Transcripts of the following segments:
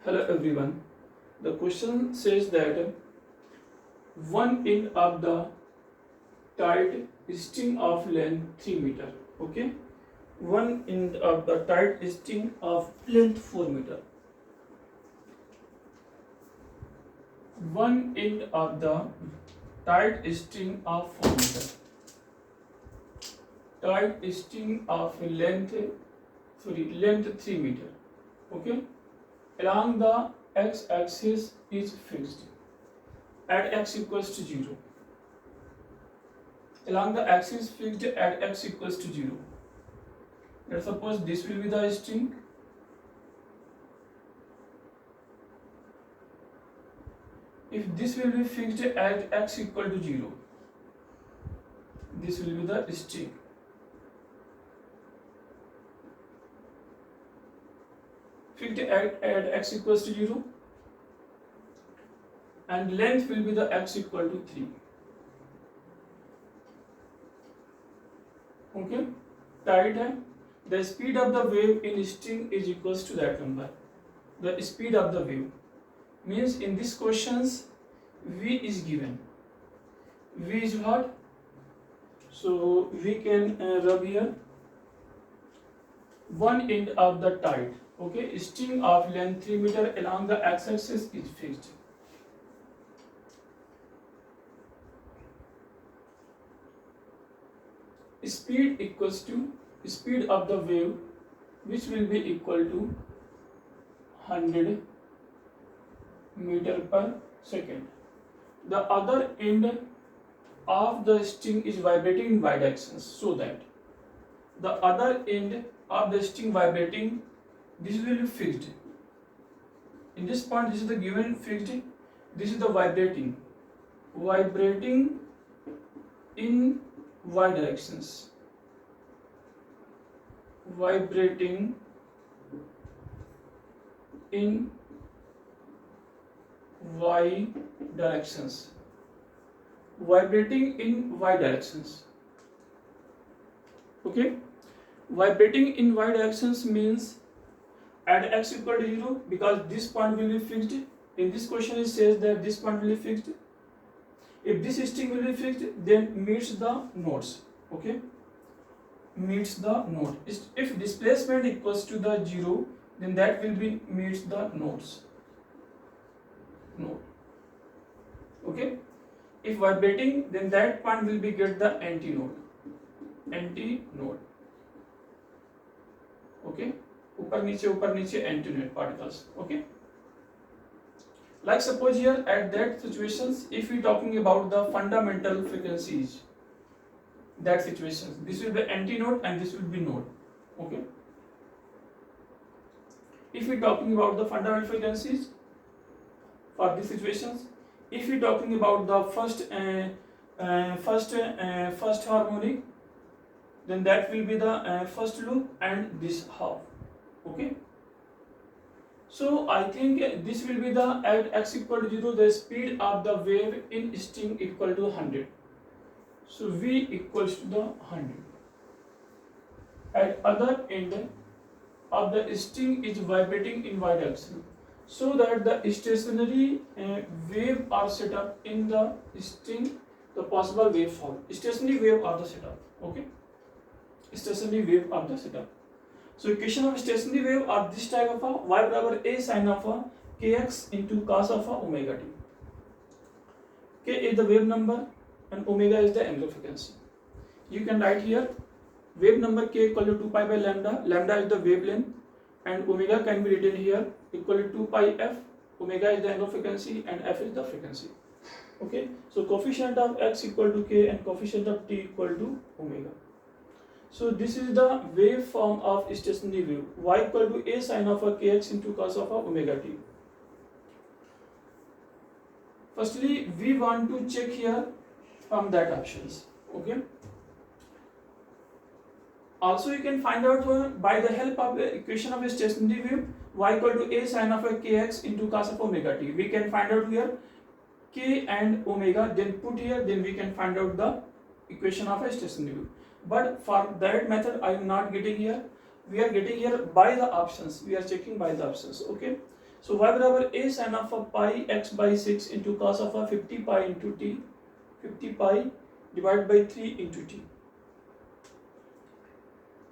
Hello everyone. The question says that one end of the tight string of length 3 meter. Okay. One end of the tight string of length 4 meter. One end of the tight string of 4 meter. Tight string of length 3 meter. Okay. Along the x-axis is fixed at x equals to 0. Along the axis fixed at x equals to 0. Let's suppose this will be the string. If this will be fixed at x equal to 0, this will be the string. Fixed at x equals to 0, and length will be the x equal to 3. Okay, tight है. The speed of the wave in string is equals to that number. The speed of the wave means in this questions v is given. V is what? So we can rub here. One end of the tide. Okay, string of length 3 meter along the x-axis is fixed. Speed equals to speed of the wave, which will be equal to 100 meter per second. The other end of the string is vibrating in y directions, so that the other end of the string vibrating, this will be fixed. In this point, this is the given fixed, this is the vibrating in y directions, vibrating in y directions, vibrating in y directions. Okay, vibrating in y directions means at x equal to 0, because this point will be fixed. In this question it says that this point will be fixed. If this string will be fixed, then meets the nodes. Okay, meets the node. If displacement equals to the 0, then that will be meets the nodes. Node. Okay, if vibrating, then that point will be get the anti-node. Okay, ऊपर नीचे antinode particles. Okay, like suppose here at that situations, if we talking about the fundamental frequencies, that situations, this will be antinode and this will be node. Okay, if we talking about the fundamental frequencies for these situations, if we talking about the first harmonic, then that will be the first loop and this half. Okay, so I think this will be the at x equal to 0, the speed of the wave in string equal to 100. So v equals to the 100. At other end of the string is vibrating in y direction, so that the stationary wave are set up in the string, the possible waveform. Stationary wave are the setup. Okay, stationary wave are the setup. So equation of stationary wave are this type of a y barabar a sin of a kx into cos of a omega t. K is the wave number and omega is the angular frequency. You can write here wave number k equal to 2 pi by lambda. Lambda is the wavelength and omega can be written here equal to 2 pi f. Omega is the angular frequency and f is the frequency. Okay, so coefficient of x equal to k and coefficient of t equal to omega. So this is the waveform of stationary wave, y equal to a sin of a kx into cos of a omega t. Firstly, we want to check here from that options. Okay, also you can find out by the help of the equation of a stationary wave, y equal to a sin of a kx into cos of omega t. We can find out here k and omega, then put here, then we can find out the equation of a stationary wave. but for that method I am not getting here. We are getting here by the options. We are checking by the options. Okay. So y बराबर a sin of a pi x by 6 into cos of a 50 pi into t, 50 pi divided by 3 into t.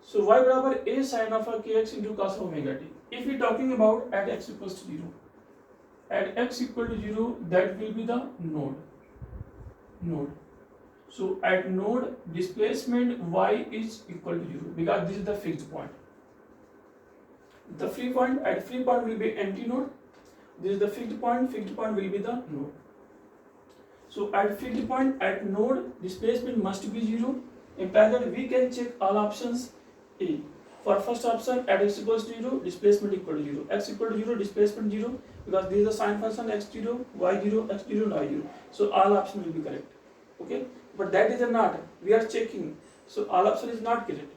So y बराबर a sin of a kx into cos of omega t. If we are talking about at x equals to 0, at x equal to 0, that will be the node. So at node displacement y is equal to 0 because this is the fixed point. The free point, at free point will be empty node. This is the fixed point will be the node. So at fixed point, at node displacement must be 0. Implies that we can check all options A. For first option, at x equals to 0, displacement equal to 0. X equal to 0, displacement 0, because this is the sine function x0, y0, x0 and y0. So all options will be correct. Okay, but that is not. We are checking. So all option is not correct.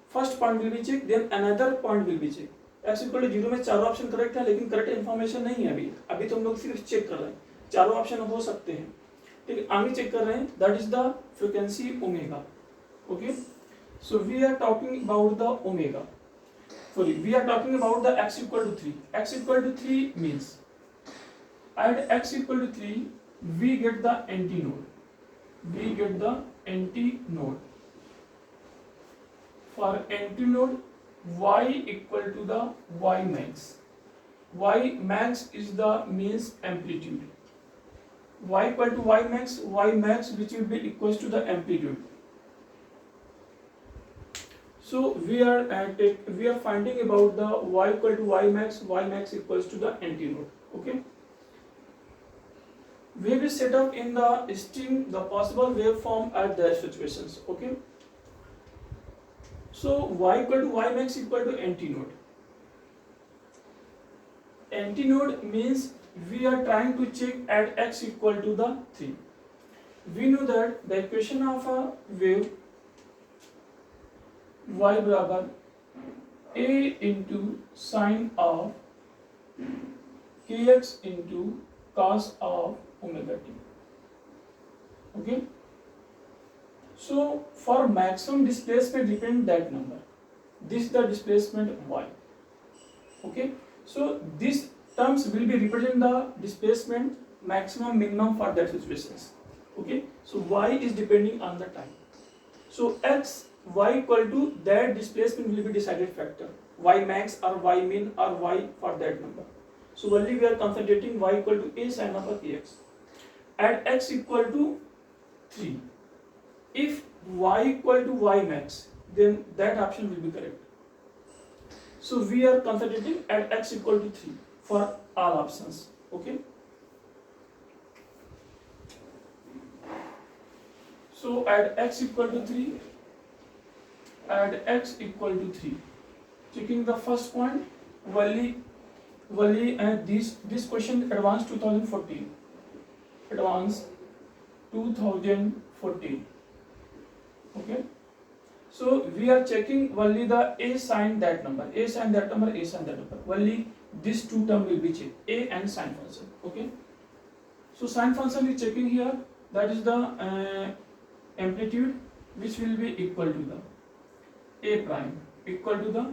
First point will be checked, then another point will be checked. x equal to 0 में चारों option correct है, लेकिन correct information नहीं है अभी तो हम लोग सिर्फ चेक कर रहे हैं. चारों ऑप्शन हो सकते हैं, ठीक है, आगे चेक कर रहे हैं. That is the frequency omega. Okay, so we are talking about the omega. Sorry, we are talking about the x equal to 3. x equal to 3 means at x equal to 3 we get the anti node. For anti node y equal to the y max. Y max is the means amplitude. Y equal to y max which will be equals to the amplitude. So we are finding about the y equal to y max equals to the antinode. Okay. We will set up in the string the possible waveform at their situations. Okay. So y equal to y max equal to antinode. Antinode means we are trying to check at x equal to the 3. We know that the equation of a wave y बराबर a into sine of kx into cos of omega t. Okay. So for maximum displacement depend that number. This is the displacement y. Okay. So these terms will be represent the displacement maximum minimum for that situations. Okay. So y is depending on the time. So x y equal to that displacement will be decided factor. Y max or y min or y for that number. So only we are concentrating y equal to a sin of a kx. At x equal to 3. If y equal to y max, then that option will be correct. So we are concentrating at x equal to 3 for all options. Okay. So at x equal to 3, checking the first point, Wali and this question advanced 2014. Okay. So we are checking only the a sin that number. Only these two terms will be checked, a and sin function. Okay. So sin function is checking here. That is the amplitude which will be equal to the a prime equal to the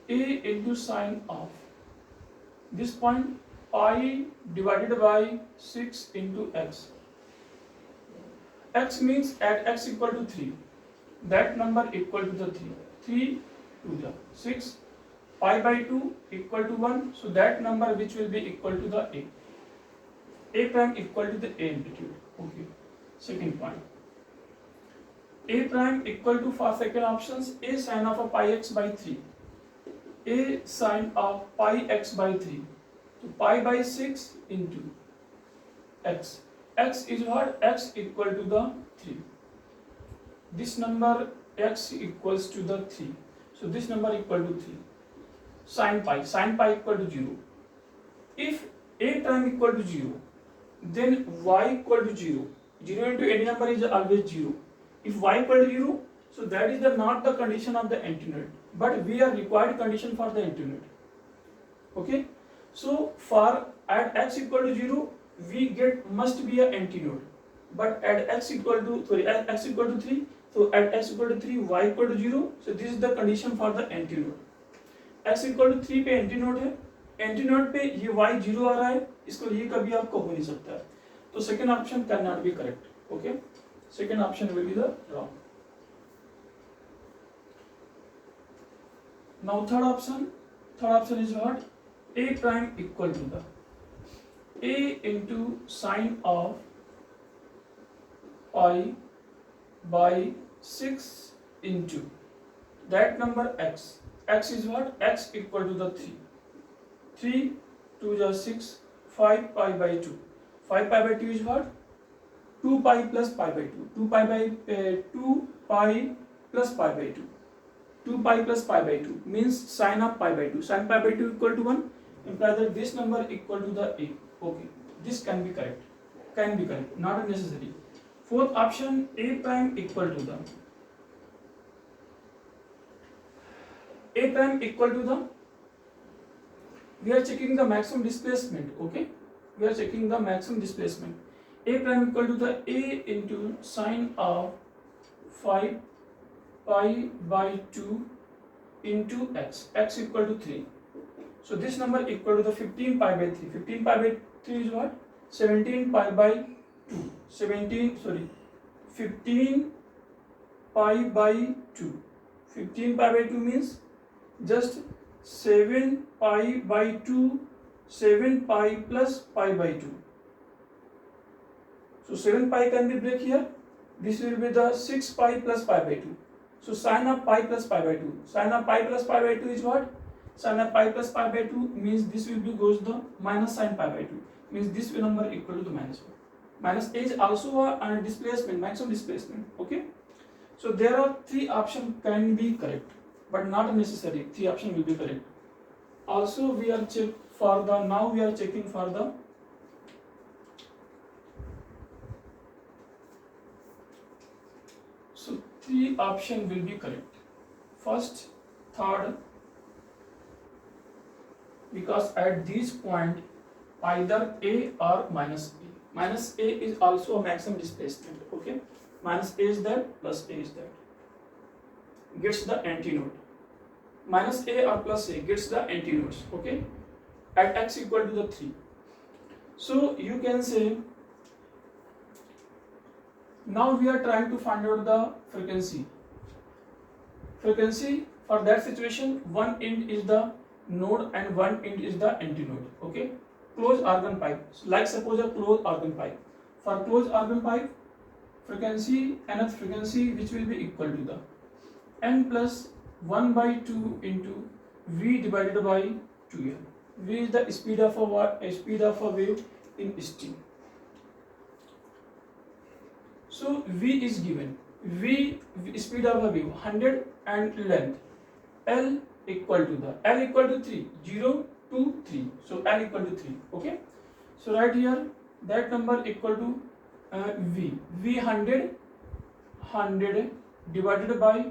a into sine of this point pi divided by 6 into x. X means at x equal to 3, that number equal to the 3 to the 6, pi by 2 equal to 1, so that number which will be equal to the a prime equal to the a amplitude. Okay. Second point, a prime equal to, for second options, a sin of a pi x by 3, a sin of pi x by 3, so pi by 6 into x. X is what? X equal to the 3. This number x equals to the 3. So this number equal to 3. Sin pi equal to 0. If a prime equal to 0, then y equal to 0. 0 into any number is always 0. If y equal to 0, so that is not the condition of the antinode, but we are required condition for the antinode. Okay. So for at x equal to 0, we get must be a antinode, but at x equal to 3, So at x equal to 3, y equal to 0. So this is the condition for the anti node. x equal to 3 पे anti node है, anti node पे ये y 0 आ रहा है, इसको ये कभी आपको हो नहीं सकता है. तो second option can not be correct. Okay, second option will be the wrong. Now third option is what? A prime equal to the A into sine of pi by 6 into that number x. X is what? X equal to the 3. 3 2 is 6, 5 pi by 2. 5 pi by 2 is what? 2 pi plus pi by 2. 2 pi by 2 pi plus pi by 2. 2 pi plus pi by 2 means sine of pi by 2. Sine pi by 2 equal to 1. Imply that this number equal to the A. Okay, this can be correct. Can be correct, not necessary. Fourth option, A prime equal to the A prime equal to the, we are checking the maximum displacement. Okay, we are checking the maximum displacement. A prime equal to the A into sine of 5 pi by 2 into x. X equal to 3. So this number equal to the 15 pi by 3. 15 pi by 3 is what? 17 pi by 2. 15 pi by 2. 15 pi by 2 means just 7 pi by 2, 7 pi plus pi by 2. So 7 pi can be break here. This will be the 6 pi plus pi by 2. So sine of pi plus pi by 2. Sine of pi plus pi by 2 is what? Sine of pi plus pi by 2 means this will be goes the minus sine pi by 2. Means this number equal to the minus 1. Minus A is also a displacement, maximum displacement. Okay. So there are 3 options can be correct, but not necessary. 3 options will be correct. Also we are check for the, now we are checking for the so 3 option will be correct. First, third, because at this point either A or minus A. Minus A is also a maximum displacement. Okay, minus A is that, plus A is that. Gets the antinode. Minus A or plus A gets the antinodes. Okay, at x equal to the 3. So you can say, now we are trying to find out the frequency. Frequency for that situation, one end is the node and one end is the antinode. Okay, closed organ pipe. Like suppose a closed organ pipe. For closed organ pipe, frequency, nth frequency which will be equal to the n plus 1 by 2 into v divided by 2l. V is the speed of a speed of a wave in steam. So v is given. V speed of a wave 100 and length L equal to the L equal to 3, 0 to 3. So L equal to 3. Okay. So right here that number equal to V 100 divided by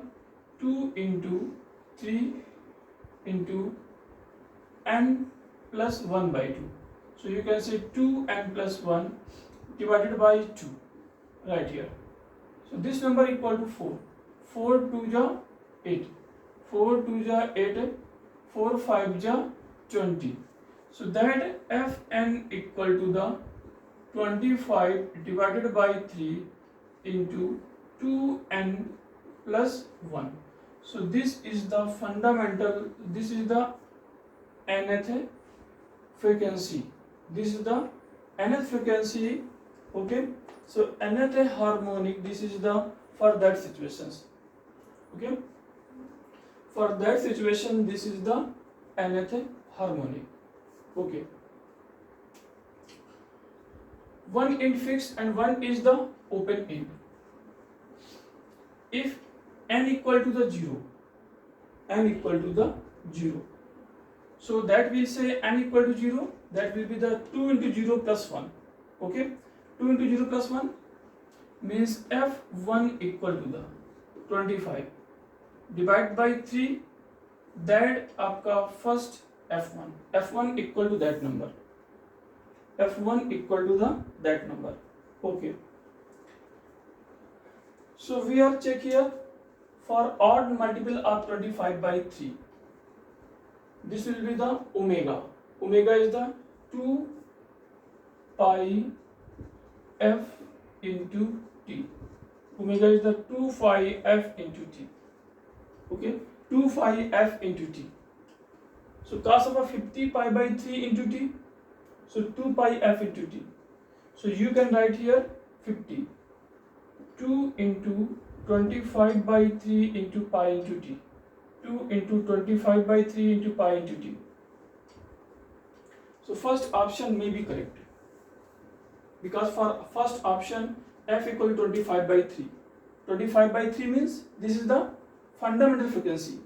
2 into 3 into n plus 1 by 2. So you can say 2n plus 1 divided by 2 right here. So this number equal to 4. 4 2 ja 8. 4 2 ja 8. 4 5 ja 20. So that Fn equal to the 25 divided by 3 into 2n plus 1. So this is the fundamental, this is the nth frequency. This is the nth frequency. Okay. So nth harmonic, this is the for that situations. Okay. For that situation, this is the nth harmonic. Okay. One end fixed and one is the open end. If n equal to the 0, n equal to the 0, so that will say n equal to 0, that will be the 2 into 0 plus 1. Okay. 2 into 0 plus 1 means F1 equal to the 25 divide by 3, that आपका first F1, F1 equal to that number, F1 equal to the that number. Okay. So we are check here for odd multiple of 25 by 3. This will be the omega. Omega is the 2 pi f into t. Omega is the 2 pi f into t. Okay, 2 pi f into t. So cos of 50 pi by 3 into t. So 2 pi f into t. So you can write here 50. 2 into 25 by 3 into pi into t. 2 into 25 by 3 into pi into t. So first option may be correct, because for first option f equal to 25 by 3. 25 by 3 means this is the fundamental frequency.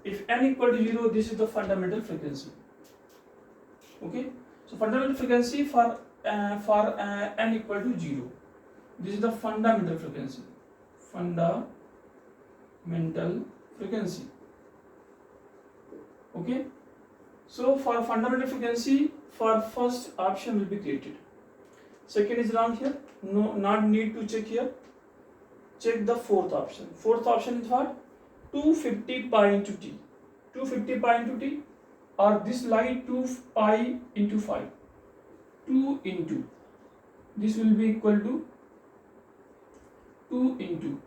If n equal to 0, this is the fundamental frequency. Okay, so fundamental frequency for n equal to 0. This is the fundamental frequency. Fundamental frequency. Okay, so for fundamental frequency, for first option will be created. Second is wrong here. No, not need to check here. Check the fourth option. Fourth option is what? 250 pi into t. 250 pi into t, or this line 2 pi into 5. 2 into, this will be equal to 2 into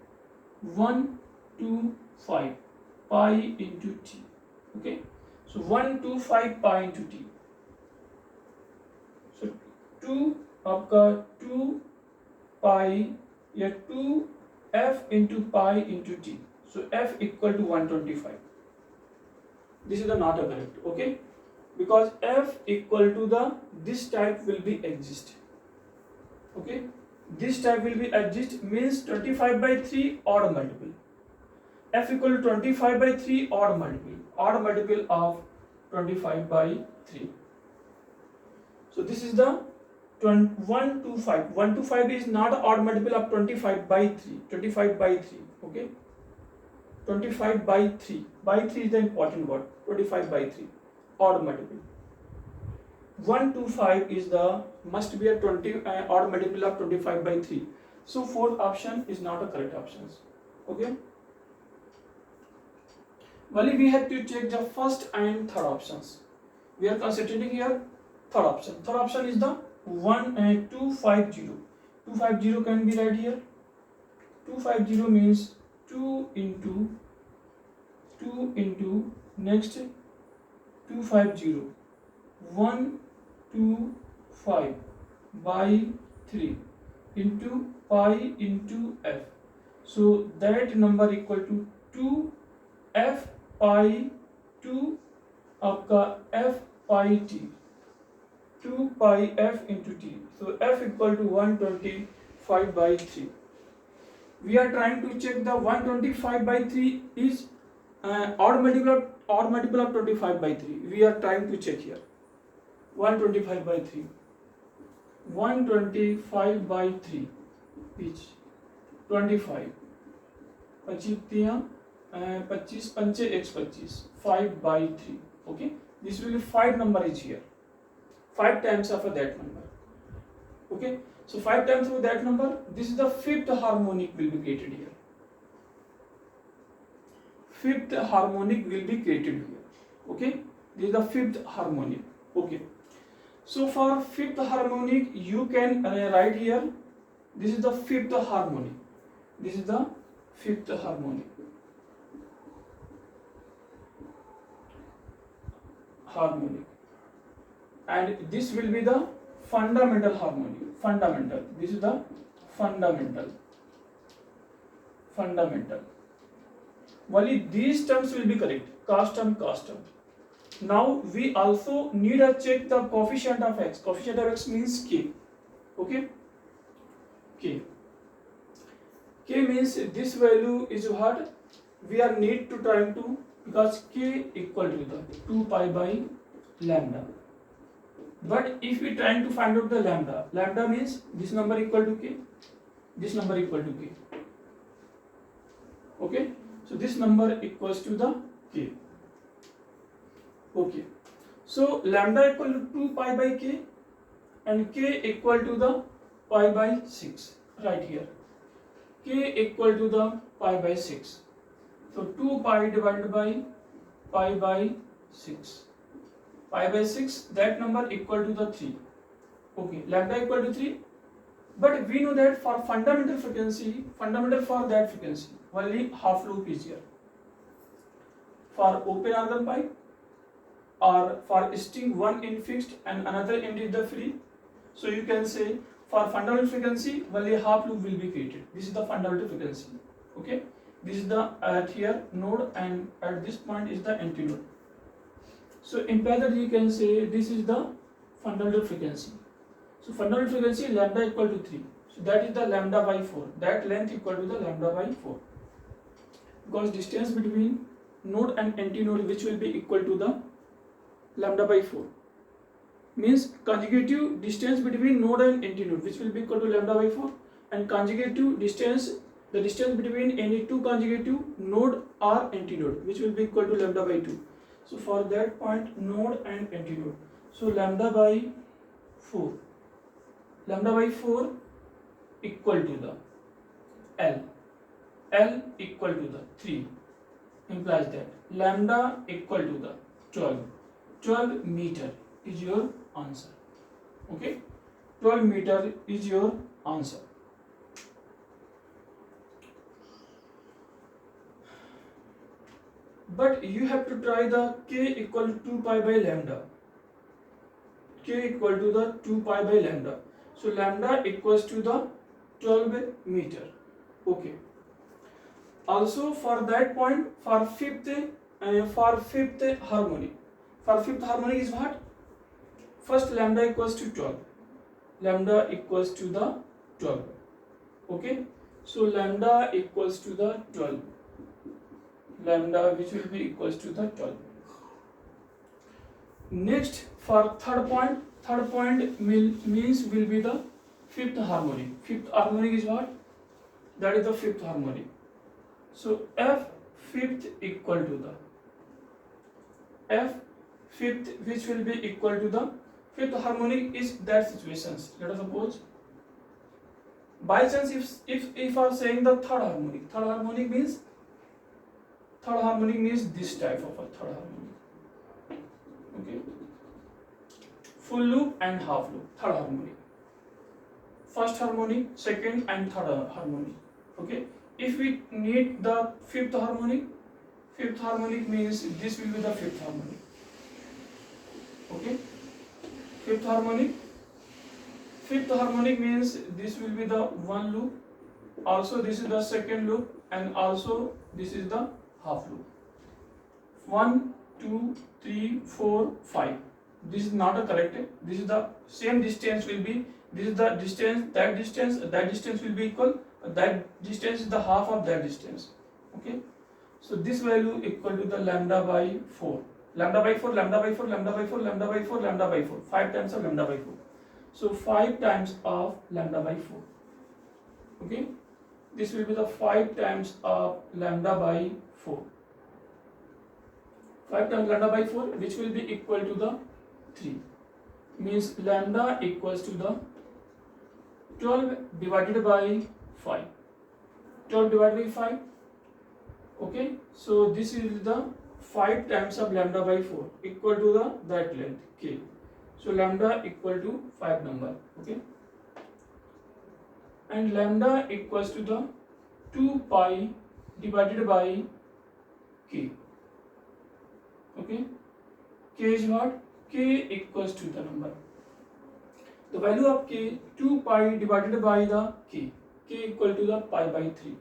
125 pi into t. Okay, so 125 pi into t. So 2 आपका 2 pi या 2 f into pi into t. So f equal to 125. This is the not a correct. Okay, because f equal to the this type will be exist. Okay, this type will be exist means 25 by 3 odd multiple. F equal to 25 by 3 odd multiple of 25 by 3. So this is the 125. 125 is not an odd multiple of 25 by 3. 25 by 3. Okay, 25 by 3. By 3 is the important word. 25 by 3 odd multiple. 125 is the must be a 20 odd multiple of 25 by 3. So fourth option is not a correct option. Okay, only we have to check the first and third options. We are concentrating here third option. Third option is the 250. 250 can be right here. 250 means 2 into next 250 125 by 3 into pi into f. So that number equal to 2 f pi 2 आपका f pi t. 2 pi f into t. So f equal to 125 by 3. We are trying to check the 125 by 3 is odd multiple of 25 by 3. We are trying to check here. 125 by 3. 125 by 3 is 25. 25 पंचे x 25. 5 by 3. Okay. This will be 5 number is here. 5 times of that number. Okay, so 5 times of that number. This is the fifth harmonic will be created here. Fifth harmonic will be created here. Okay, this is the fifth harmonic. Okay, so for fifth harmonic you can write here. This is the fifth harmonic. This is the fifth harmonic. And this will be the fundamental harmonic. Fundamental. This is the fundamental. Only these terms will be correct. Cos term. Now we also need to check the coefficient of x. Coefficient of x means k. Okay. K means this value is what we are need to try to, because k equal to the 2 pi by lambda. But if we trying to find out the lambda means this number equal to k, this number equal to k. Okay, so this number equals to the k. Okay, so lambda equal to 2 pi by k and k equal to the pi by 6 right here. k equal to the pi by 6. So 2 pi divided by pi by 6. Pi by 6, that number equal to the 3. Okay, lambda equal to 3. But we know that for fundamental frequency, fundamental for that frequency, only half loop is here. For open organ pipe or for string one end fixed and another end is the free. So you can say for fundamental frequency, only half loop will be created. This is the fundamental frequency. Okay, this is the at here node and at this point is the antinode. So in parallel you can say this is the fundamental frequency. So fundamental frequency lambda equal to 3. So that is the lambda by 4. That length equal to the lambda by 4. Because distance between node and antinode which will be equal to the lambda by 4. Means conjugative distance between node and antinode which will be equal to lambda by 4, and conjugative distance, the distance between any two conjugative node or antinode which will be equal to lambda by 2. So for that point node and antinode, so lambda by 4, lambda by 4 equal to the L equal to the 3, implies that lambda equal to the 12 meter is your answer. Okay, 12 meter is your answer. But you have to try the k equal to 2 pi by lambda. K equal to the 2 pi by lambda. So lambda equals to the 12 meter. Okay. Also for that point, for fifth harmonic. For fifth harmonic is what? First lambda equals to 12. Lambda equals to the 12. Okay. So lambda equals to the 12. Lambda which will be equals to the 12. Next for third point means will be the fifth harmonic. Fifth harmonic is what? That is the fifth harmonic. So F fifth equal to the F fifth which will be equal to the fifth harmonic is that situations. Let us suppose by chance if I am saying the third harmonic means this type of a third harmonic. Okay, full loop and half loop, third harmonic, first harmonic, second and third harmonic. Okay, if we need the fifth harmonic means this will be the fifth harmonic. Okay, fifth harmonic means this will be the one loop, also this is the second loop, and also this is the half loop. 1, 2, 3, 4, 5. This is not a corrected. This is the same distance will be. This is the distance. That distance will be equal. That distance is the half of that distance. Okay. So this value equal to the lambda by 4. Lambda by 4. Lambda by 4. Lambda by 4. Lambda by 4. Lambda by 4. 5 times of lambda by 4. So 5 times of lambda by 4. Okay. This will be the 5 times of lambda by 4. 5 times lambda by 4 which will be equal to the 3. Means lambda equals to the 12 divided by 5. 12 divided by 5. Okay. So this is the 5 times of lambda by 4 equal to the that length k. So lambda equal to 5 number. Okay. And lambda equals to the 2 pi divided by k. Okay, k is what? K equals to the number. The value of k, 2 pi divided by the k equal to the pi by 3.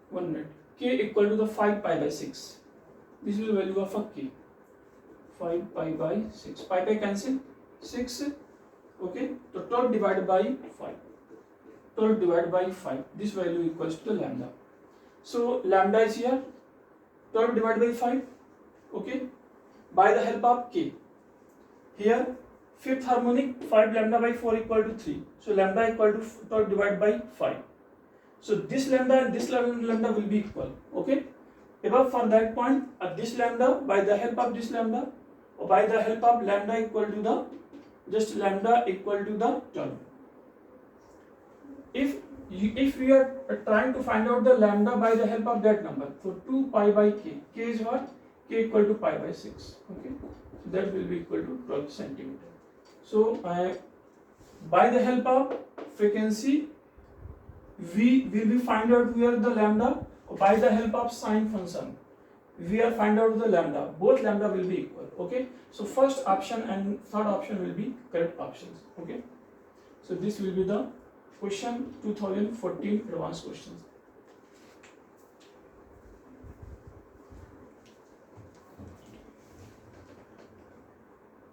1 minute. K equal to the 5 pi by 6. This is the value of a k. 5 pi by 6. Pi cancel. 6. Okay. So 12 divided by 5. 12 divided by 5. This value equals to the lambda. So lambda is here. 12 divided by 5. Okay, by the help of k. Here fifth harmonic 5 lambda by 4 equal to 3. So lambda equal to 12 divided by 5. So this lambda and this lambda will be equal. Okay, above for that point this lambda by the help of this lambda or by the help of lambda equal to the just lambda equal to the 12. If if we are trying to find out the lambda by the help of that number, so 2 pi by k, k is what? K equal to pi by 6, okay, so that will be equal to 12 centimeter. So by the help of frequency we will be find out where the lambda. By the help of sine function we are find out the lambda, both lambda will be equal, okay. So first option and third option will be correct options, okay. So this will be the question 2014 advanced questions.